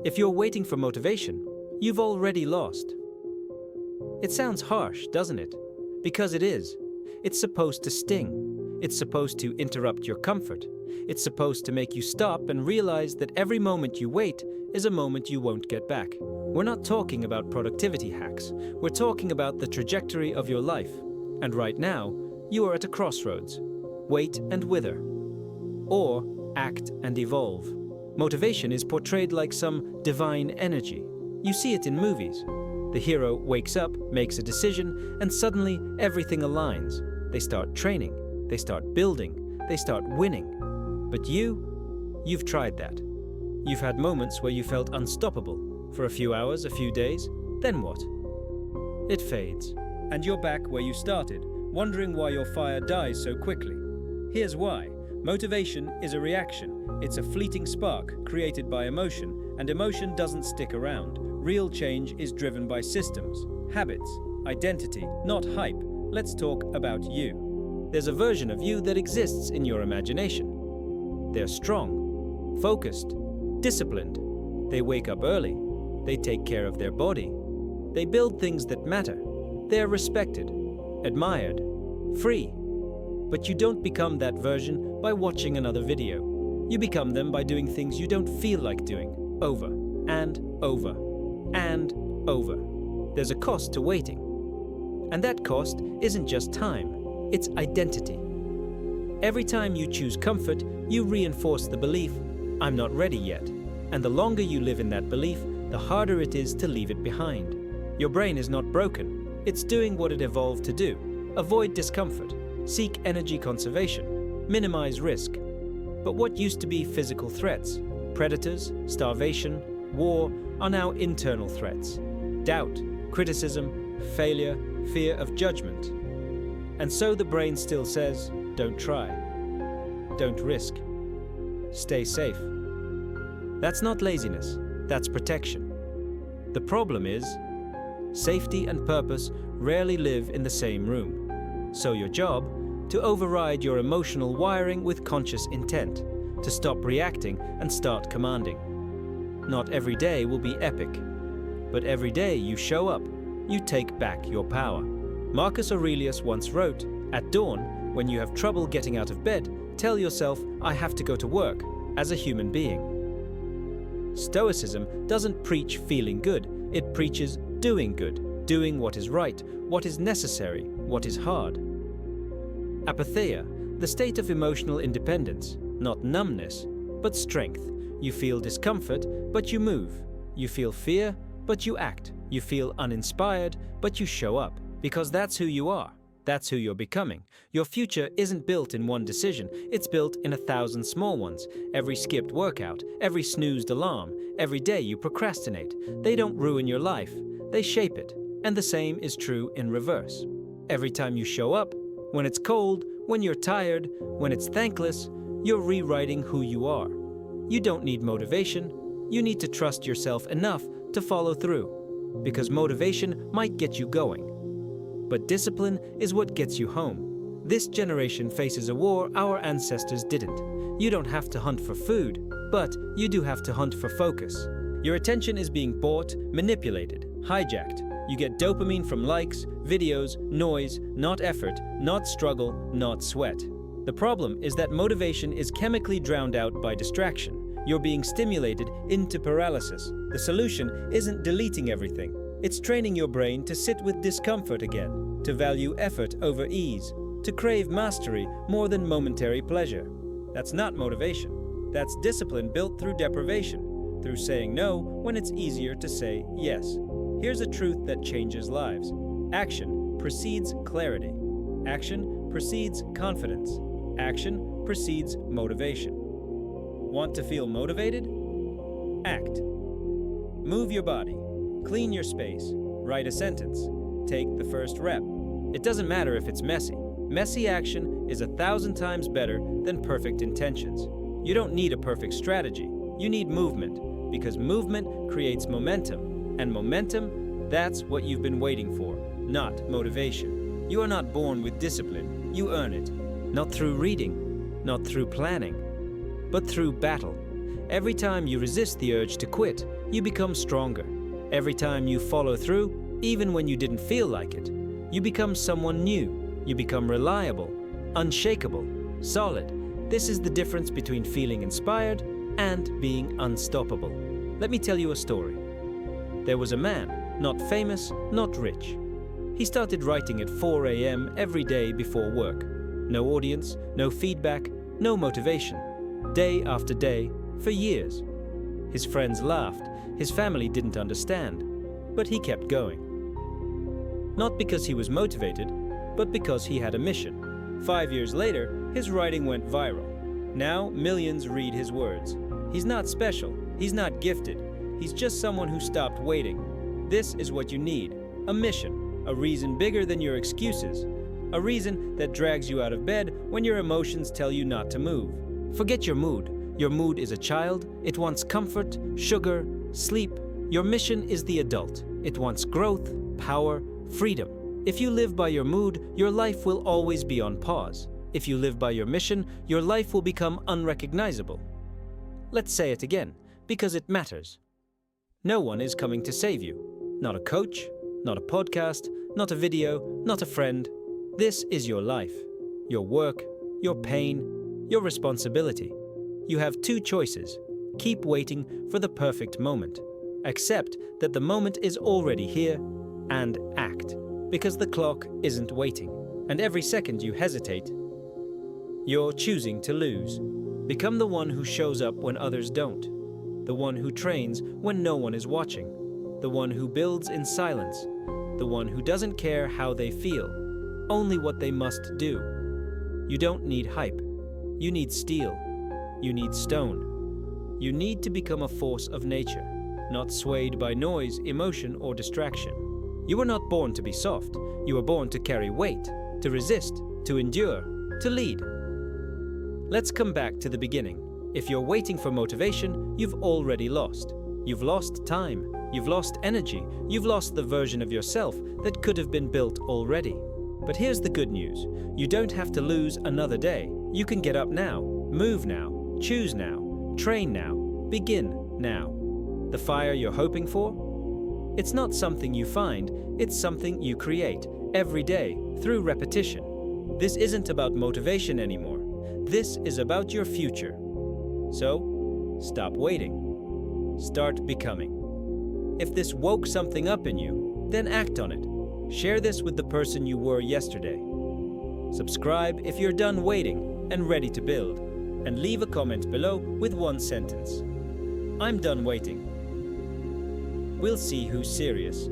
If you're waiting for motivation, you've already lost. It sounds harsh, doesn't it? Because it is. It's supposed to sting. It's supposed to interrupt your comfort. It's supposed to make you stop and realize that every moment you wait is a moment you won't get back. We're not talking about productivity hacks. We're talking about the trajectory of your life. And right now, you are at a crossroads. Wait and wither. Or act and evolve. Motivation is portrayed like some divine energy. You see it in movies. The hero wakes up, makes a decision, and suddenly everything aligns. They start training, they start building, they start winning. But you've tried that. You've had moments where you felt unstoppable. For a few hours, a few days, then what? It fades. And you're back where you started, wondering why your fire dies so quickly. Here's why. Motivation is a reaction. It's a fleeting spark created by emotion, and emotion doesn't stick around. Real change is driven by systems, habits, identity, not hype. Let's talk about you. There's a version of you that exists in your imagination. They're strong, focused, disciplined. They wake up early. They take care of their body. They build things that matter. They're respected, admired, free. But you don't become that version by watching another video. You become them by doing things you don't feel like doing, over and over and over. There's a cost to waiting. And that cost isn't just time, it's identity. Every time you choose comfort, you reinforce the belief, I'm not ready yet. And the longer you live in that belief, the harder it is to leave it behind. Your brain is not broken. It's doing what it evolved to do. Avoid discomfort, seek energy conservation, minimize risk. But what used to be physical threats, predators, starvation, war, are now internal threats. Doubt, criticism, failure, fear of judgment. And so the brain still says, don't try. Don't risk. Stay safe. That's not laziness, that's protection. The problem is, safety and purpose rarely live in the same room. So your job, to override your emotional wiring with conscious intent, to stop reacting and start commanding. Not every day will be epic, but every day you show up, you take back your power. Marcus Aurelius once wrote, at dawn, when you have trouble getting out of bed, tell yourself, I have to go to work, as a human being. Stoicism doesn't preach feeling good, it preaches doing good, doing what is right, what is necessary, what is hard. Apatheia, the state of emotional independence, not numbness, but strength. You feel discomfort, but you move. You feel fear, but you act. You feel uninspired, but you show up. Because that's who you are. That's who you're becoming. Your future isn't built in one decision. It's built in 1,000 small ones. Every skipped workout, every snoozed alarm, every day you procrastinate. They don't ruin your life. They shape it. And the same is true in reverse. Every time you show up, when it's cold, when you're tired, when it's thankless, you're rewriting who you are. You don't need motivation. You need to trust yourself enough to follow through. Because motivation might get you going. But discipline is what gets you home. This generation faces a war our ancestors didn't. You don't have to hunt for food, but you do have to hunt for focus. Your attention is being bought, manipulated, hijacked. You get dopamine from likes, videos, noise, not effort, not struggle, not sweat. The problem is that motivation is chemically drowned out by distraction. You're being stimulated into paralysis. The solution isn't deleting everything. It's training your brain to sit with discomfort again, to value effort over ease, to crave mastery more than momentary pleasure. That's not motivation. That's discipline built through deprivation, through saying no when it's easier to say yes. Here's a truth that changes lives. Action precedes clarity. Action precedes confidence. Action precedes motivation. Want to feel motivated? Act. Move your body. Clean your space. Write a sentence. Take the first rep. It doesn't matter if it's messy. Messy action is 1,000 times better than perfect intentions. You don't need a perfect strategy. You need movement, because movement creates momentum. And momentum, that's what you've been waiting for, not motivation. You are not born with discipline. You earn it. Not through reading, not through planning, but through battle. Every time you resist the urge to quit, you become stronger. Every time you follow through, even when you didn't feel like it, you become someone new. You become reliable, unshakable, solid. This is the difference between feeling inspired and being unstoppable. Let me tell you a story. There was a man, not famous, not rich. He started writing at 4 a.m. every day before work. No audience, no feedback, no motivation. Day after day, for years. His friends laughed, his family didn't understand, but he kept going. Not because he was motivated, but because he had a mission. 5 years later, his writing went viral. Now, millions read his words. He's not special, he's not gifted, he's just someone who stopped waiting. This is what you need, a mission, a reason bigger than your excuses, a reason that drags you out of bed when your emotions tell you not to move. Forget your mood. Your mood is a child, it wants comfort, sugar, sleep. Your mission is the adult. It wants growth, power, freedom. If you live by your mood, your life will always be on pause. If you live by your mission, your life will become unrecognizable. Let's say it again, because it matters. No one is coming to save you. Not a coach, not a podcast, not a video, not a friend. This is your life, your work, your pain, your responsibility. You have two choices. Keep waiting for the perfect moment. Accept that the moment is already here, and act, because the clock isn't waiting. And every second you hesitate, you're choosing to lose. Become the one who shows up when others don't. The one who trains when no one is watching. The one who builds in silence. The one who doesn't care how they feel, only what they must do. You don't need hype. You need steel. You need stone. You need to become a force of nature, not swayed by noise, emotion, or distraction. You were not born to be soft. You were born to carry weight, to resist, to endure, to lead. Let's come back to the beginning. If you're waiting for motivation, you've already lost. You've lost time. You've lost energy. You've lost the version of yourself that could have been built already. But here's the good news. You don't have to lose another day. You can get up now, move now, choose now, train now, begin now. The fire you're hoping for? It's not something you find, it's something you create every day through repetition. This isn't about motivation anymore. This is about your future. So, stop waiting. Start becoming. If this woke something up in you, then act on it. Share this with the person you were yesterday. Subscribe if you're done waiting and ready to build. And leave a comment below with one sentence. I'm done waiting. We'll see who's serious.